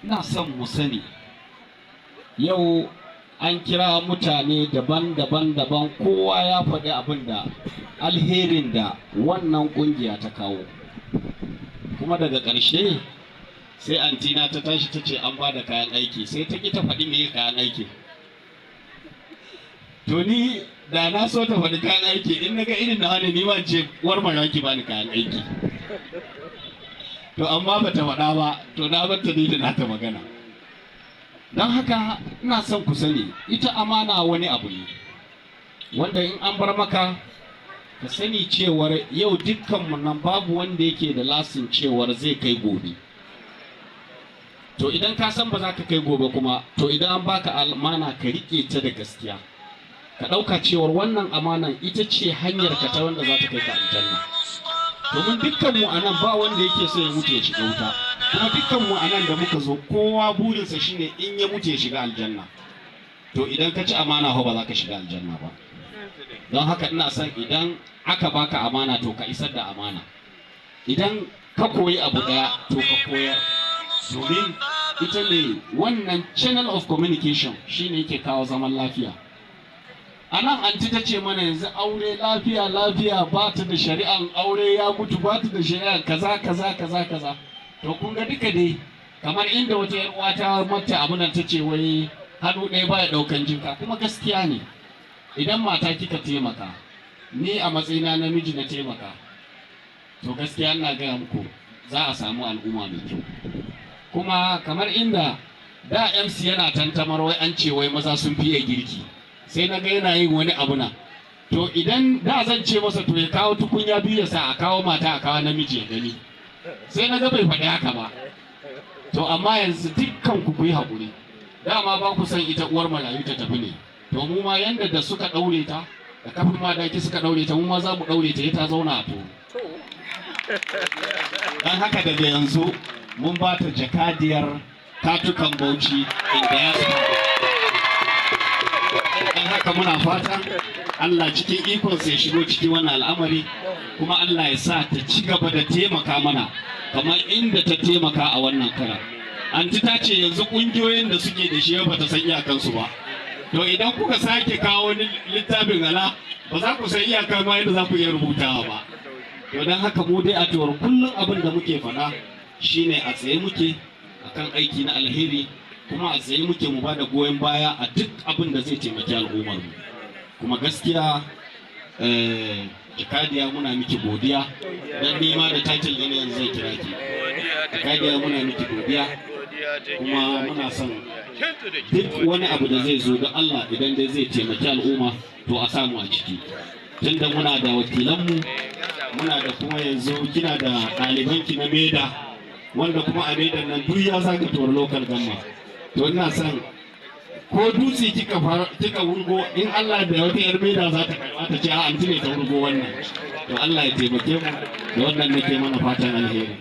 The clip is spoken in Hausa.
ina son mu sani yau an kira mutane daban-daban kowa ya faɗi abin da alherin da wannan ƙungiya ta kawo, kuma daga ƙarshe sai antina ta tashi ta ce an ba da kayan aiki, sai ta ƙi ta faɗi me kayan aiki. To ni da na so ta faɗi kayan aiki, in na ga irin na wani ni ma ce war mara ki bani kayan aiki. To amma ba ta faɗa ba, to na bar ta da nata magana. Don haka ina son ku sani ita amana wani abu ne wanda in an bar maka ka sani cewar yau dukkanmu nan babu wanda yake da lasin cewar zai kai gobe. To idan ka san ba za ka kai gobe kuma, to idan an baka amana ka riƙe ta da gaskiya, ka ɗauka cewar wannan amanan ita ce hanyar ka ta wanda za ta kai ka aljanna. Domin dukkanmu a nan ba wanda yake so ya mutu ya shiga wuta, kuma dukkanmu a nan da muka zo kowa burinsa shine in ya mutu ya shiga aljanna. To idan ka ci amana ba za ka shiga aljanna ba. Don haka ina son idan aka baka amana to ka isar da amana. Idan ka koyi abu daya to ka koyar, domin ita ne wannan channel of communication shine yake kawo zaman lafiya. A nan anti ta ce mana yanzu aure lafiya ba ta da shari'an aure ya mutu, ba ta da shari'an kaza. To kun ga duka dai kamar inda wata yar uwa ta mata abu nan ta ce wai hannu ɗaya baya ɗaukan jinka, kuma gaskiya ne. Idan mata kika taimaka, ni a matsayina namiji na taimaka, to gaskiya ina gaya muku za a samu al'umma mai kyau. Kuma kamar inda da MC yana tantamar wai an ce wai maza sun fiye girki, sai na ga yana yin wani abu na, to idan da zan ce masa to ya kawo tukunya biyu ya sa a kawo mata a kawo namiji ya gani, sai na ga bai faɗi haka ba. To amma yanzu dukkan ku yi haƙuri, dama ba ku san ita uwar marayu ta tafi ne, to mu ma yanda da suka ɗaure ta da kafin madaki suka ɗaure ta, mu ma za mu ɗaure ta ta zauna a to. Dan haka daga yanzu mun ba ta jakadiyar Katukan Bauchi inda ya dan haka muna fatan Allah cikin ikonsa ya shigo cikin wannan al'amari, kuma Allah ya sa ta ci gaba da taimaka mana kamar inda ta taimaka a wannan kara. Anti ta ce yanzu ƙungiyoyin da suke da shi ba ta san iyakansu ba. To idan kuka sake kawo wani littafin gala ba za ku san iyaka ma yadda za ku iya rubutawa ba. To don haka mu dai a cewar kullum abin da muke faɗa shine a tsaye muke akan aiki na alheri, kuma a tsaye muke mu ba da goyon baya a duk abin da zai taimaki al'ummar mu. Kuma gaskiya Jakadiya muna miki godiya, dan nema da title ɗin yanzu zai kira ki. Jakadiya muna miki godiya, kuma muna son duk wani abu da zai zo da Allah idan dai zai taimaki al'umma to a samu a ciki. Tunda muna da wakilanmu, muna da kuma yanzu kina da ɗalibanki na MEDA, wanda kuma a MEDA nan duk ya zaga tuwar local gamma. To ina son ko dutse kika wurgo, in Allah da wata yar MEDA za ta karɓa ta ce a anti ne ta wurgo wannan, to Allah ya taimake mu da wannan nake mana fatan alheri.